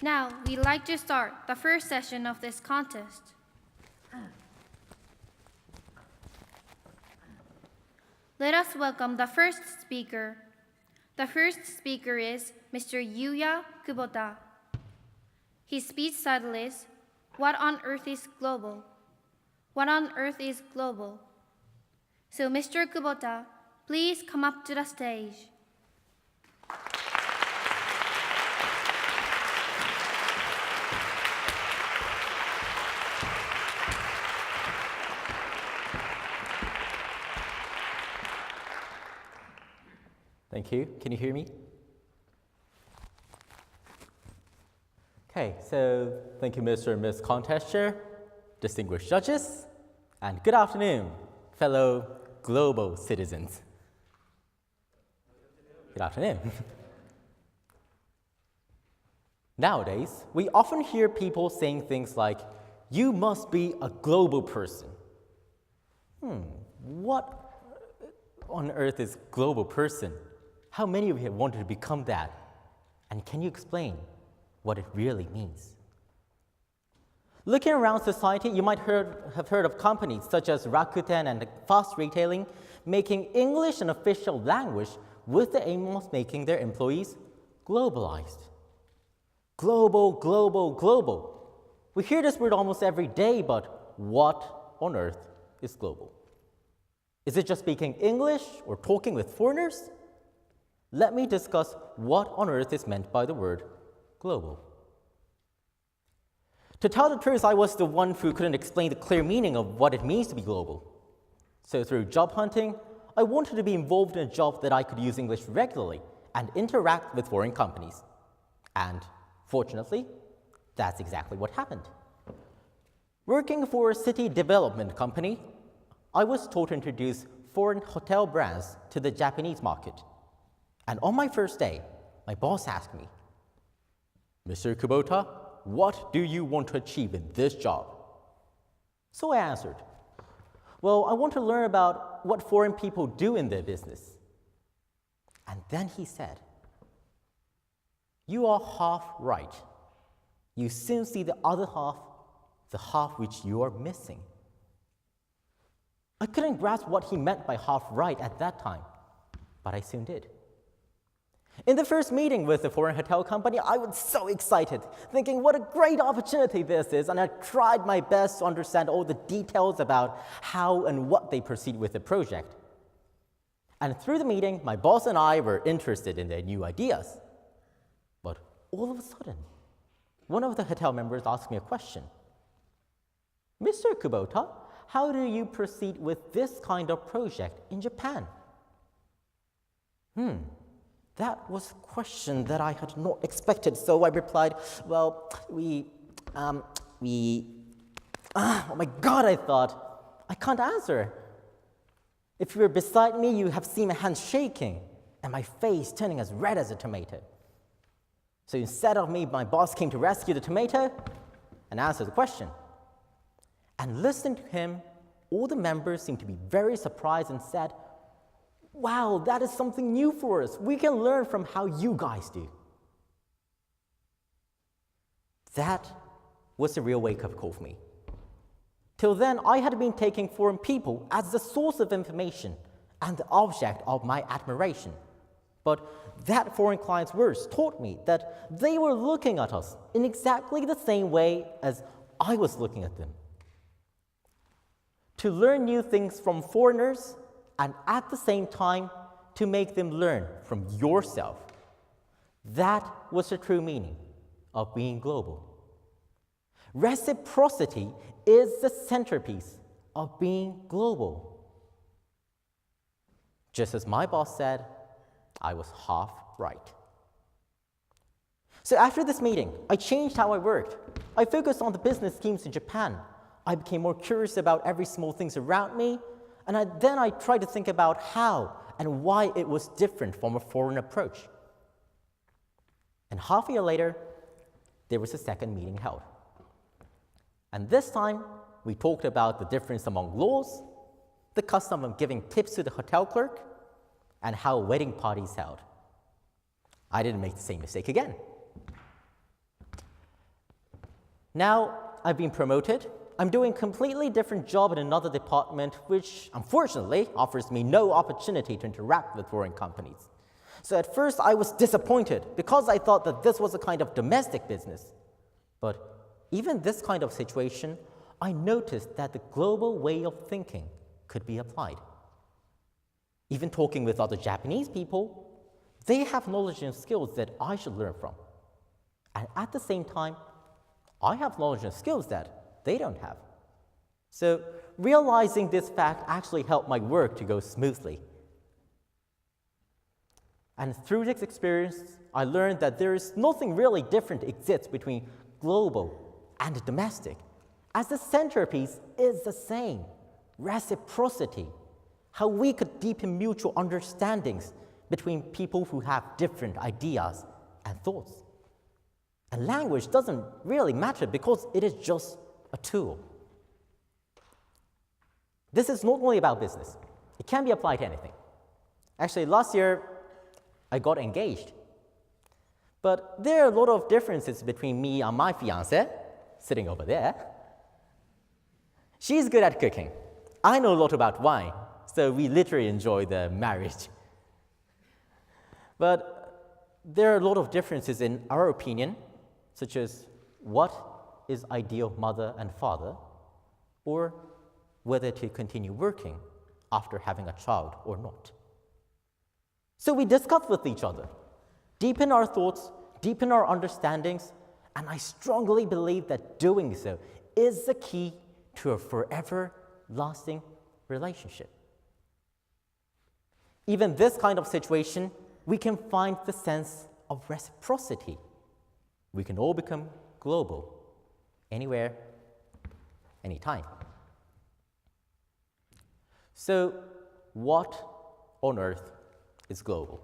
Now, we'd like to start the first session of this contest. Let us welcome the first speaker. The first speaker is Mr. Yuya Kubota. His speech title is, What on Earth is Global? What on Earth is Global? So, Mr. Kubota, please come up to the stage. Thank you. Can you hear me? Okay, so thank you, Mr. and Ms. Contest Chair, distinguished judges, and good afternoon, fellow global citizens. Good afternoon. Nowadays, we often hear people saying things like, you must be a global person. What on earth is global person? Have many of you have wanted to become that? And can you explain what it really means? Looking around society, you might have heard of companies such as Rakuten and Fast Retailing making English an official language with the aim of making their employees globalized. Global, global, global. We hear this word almost every day, but what on earth is global? Is it just speaking English or talking with foreigners? Let me discuss what on earth is meant by the word global. To tell the truth, I was the one who couldn't explain the clear meaning of what it means to be global. So through job hunting, I wanted to be involved in a job that I could use English regularly and interact with foreign companies. And fortunately, that's exactly what happened. Working for a city development company, I was taught to introduce foreign hotel brands to the Japanese market. And on my first day, my boss asked me, Mr. Kubota, what do you want to achieve in this job? So I answered, well, I want to learn about what foreign people do in their business. And then he said, you are half right. You soon see the other half, the half which you are missing. I couldn't grasp what he meant by half right at that time, but I soon did. In the first meeting with the foreign hotel company, I was so excited, thinking what a great opportunity this is, and I tried my best to understand all the details about how and what they proceed with the project. And through the meeting, my boss and I were interested in their new ideas. But all of a sudden, one of the hotel members asked me a question. Mr. Kubota, how do you proceed with this kind of project in Japan? That was a question that I had not expected, so I replied, well, oh my God, I thought, I can't answer. If you were beside me, you have seen my hands shaking and my face turning as red as a tomato. So instead of me, my boss came to rescue the tomato and answer the question. And listening to him, all the members seemed to be very surprised and said, wow, that is something new for us. We can learn from how you guys do. That was a real wake-up call for me. Till then, I had been taking foreign people as the source of information and the object of my admiration. But that foreign client's words taught me that they were looking at us in exactly the same way as I was looking at them. To learn new things from foreigners and at the same time to make them learn from yourself. That was the true meaning of being global. Reciprocity is the centerpiece of being global. Just as my boss said, I was half right. So after this meeting, I changed how I worked. I focused on the business schemes in Japan. I became more curious about every small thing around me, and then I tried to think about how and why it was different from a foreign approach. And half a year later, there was a second meeting held. And this time, we talked about the difference among laws, the custom of giving tips to the hotel clerk, and how a wedding party is held. I didn't make the same mistake again. Now I've been promoted. I'm doing a completely different job in another department, which unfortunately offers me no opportunity to interact with foreign companies. So at first I was disappointed because I thought that this was a kind of domestic business. But even this kind of situation, I noticed that the global way of thinking could be applied. Even talking with other Japanese people, they have knowledge and skills that I should learn from. And at the same time, I have knowledge and skills that they don't have. So realizing this fact actually helped my work to go smoothly. And through this experience, I learned that there is nothing really different exists between global and domestic, as the centerpiece is the same, reciprocity, how we could deepen mutual understandings between people who have different ideas and thoughts. And language doesn't really matter because it is just a tool. This is not only about business. It can be applied to anything. Actually, last year, I got engaged. But there are a lot of differences between me and my fiancée, sitting over there. She's good at cooking. I know a lot about wine, so we literally enjoy the marriage. But there are a lot of differences in our opinion, such as what is ideal mother and father, or whether to continue working after having a child or not. So we discuss with each other, deepen our thoughts, deepen our understandings, and I strongly believe that doing so is the key to a forever lasting relationship. Even this kind of situation, we can find the sense of reciprocity. We can all become global, anywhere, anytime. So, what on earth is global?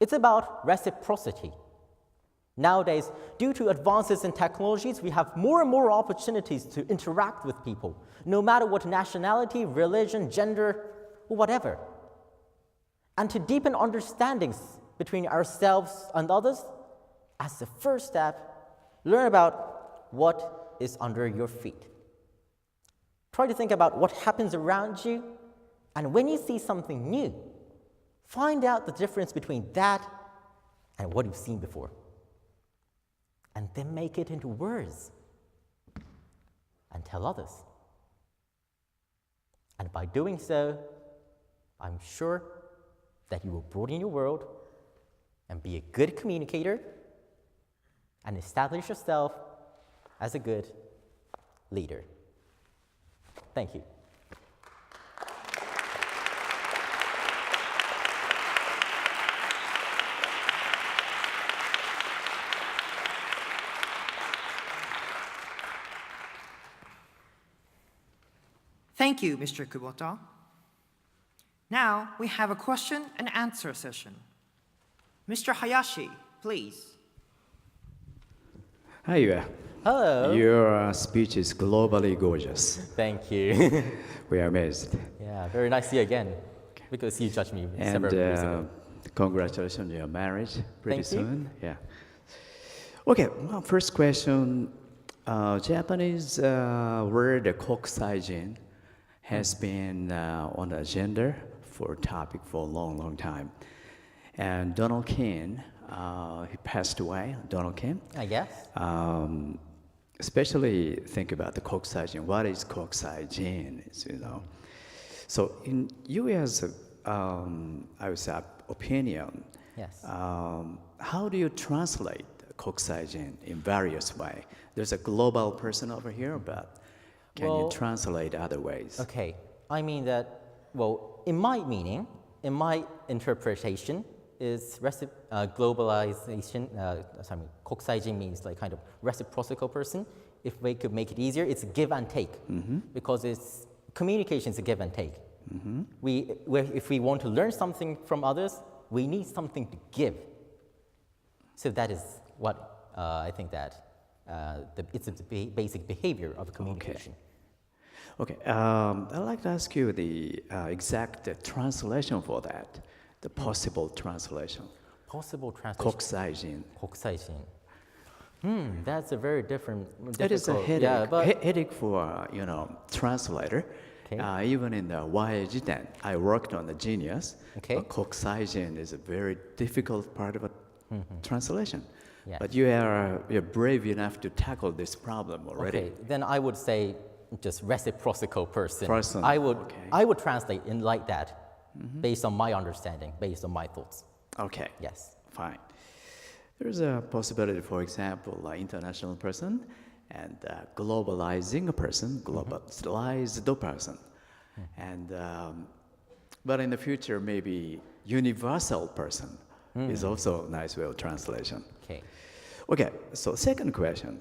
It's about reciprocity. Nowadays, due to advances in technologies, we have more and more opportunities to interact with people, no matter what nationality, religion, gender, or whatever. And to deepen understandings between ourselves and others, as the first step, learn about what is under your feet. Try to think about what happens around you, and when you see something new, find out the difference between that and what you've seen before. And then make it into words and tell others. And by doing so, I'm sure that you will broaden your world and be a good communicator and establish yourself as a good leader. Thank you. Thank you, Mr. Kubota. Now we have a question and answer session. Mr. Hayashi, please. Hi, Yuya. Hello. Your speech is globally gorgeous. Thank you. We are amazed. Yeah, very nice to see you again, because you judged me several years ago. Congratulations on your marriage pretty Thank you. soon. Yeah. Okay, well, first question. Japanese word kokusaijin has been on the agenda for topic for a long, long time. And Donald King, he passed away, Donald King. I guess. Especially think about the kokusaijin. What is kokusaijin? So in U.S., I would say opinion. Yes. How do you translate kokusaijin in various ways? There's a global person over here, but can you translate other ways? Okay, I mean that, well, in my meaning, in my interpretation, is globalization, kokusaijin means like kind of reciprocal person. If we could make it easier, it's a give and take, because it's communication is a give and take. If we want to learn something from others, we need something to give. So that is what I think that it's a basic behavior of communication. Okay, I'd like to ask you the exact translation for that, the possible translation. Possible translation. Kokusaijin. Kokusaijin. That's a very different. It is a difficult- headache, Yeah, but headache for translator. Okay. Even in the YAJITEN, I worked on the Genius. Okay. But Kokusai-jin is a very difficult part of a translation. Yes. But you're brave enough to tackle this problem already. okay, then I would say just reciprocal person. Person, I would okay. I would translate in like that, based on my understanding, based on my thoughts. Okay. Yes. Fine. There's a possibility, for example, international person and globalizing a person, globalized person. And, but in the future, maybe universal person is also a nice way of translation. Okay. Okay, so second question.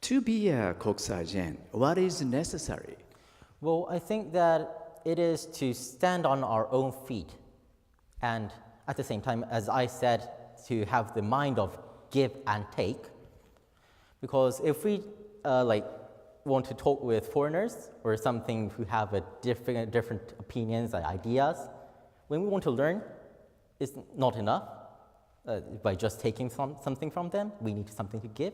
To be a kokusai-jin, what is necessary? Well, I think that it is to stand on our own feet, and at the same time, as I said, to have the mind of give and take. Because if we want to talk with foreigners or something who have a different opinions and ideas, when we want to learn, it's not enough by just taking something from them. We need something to give.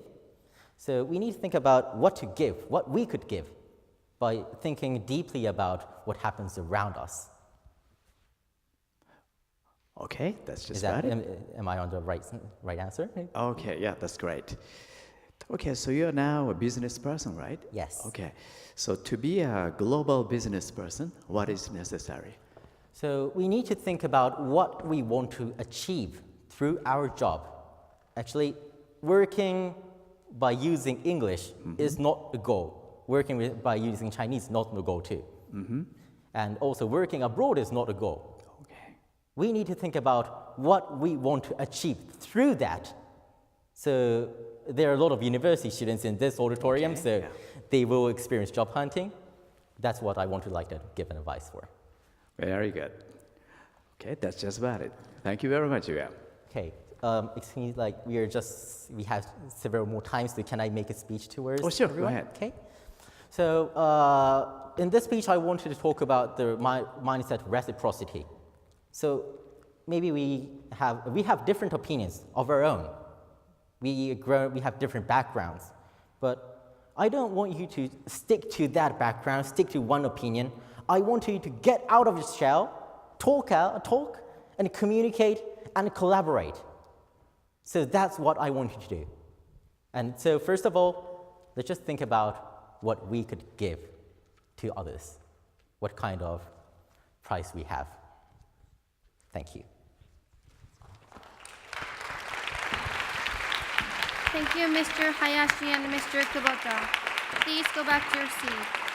So we need to think about what to give, what we could give, by thinking deeply about what happens around us. Okay, that's just Is that, about it. am I on the right answer? Okay, yeah, that's great. Okay, so you're now a business person, right? Yes. Okay, so to be a global business person, what is necessary? So we need to think about what we want to achieve through our job. Actually, working by using English is not a goal. Working by using Chinese is not a goal too. And also working abroad is not a goal. Okay. We need to think about what we want to achieve through that. So there are a lot of university students in this auditorium, Okay, so yeah. they will experience job hunting. That's what I want to like to give an advice for. Very good. Okay, that's just about it. Thank you very much, Yuya. Okay, it seems like we have several more times, so can I make a speech towards Oh, sure, go everyone? ahead. Okay. So in this speech, I wanted to talk about the mindset reciprocity. So maybe we have different opinions of our own. We have different backgrounds, but I don't want you to stick to that background, stick to one opinion. I want you to get out of your shell, talk, and communicate and collaborate. So that's what I want you to do. And so first of all, let's just think about what we could give to others, what kind of price we have. Thank you. Thank you, Mr. Hayashi and Mr. Kubota. Please go back to your seat.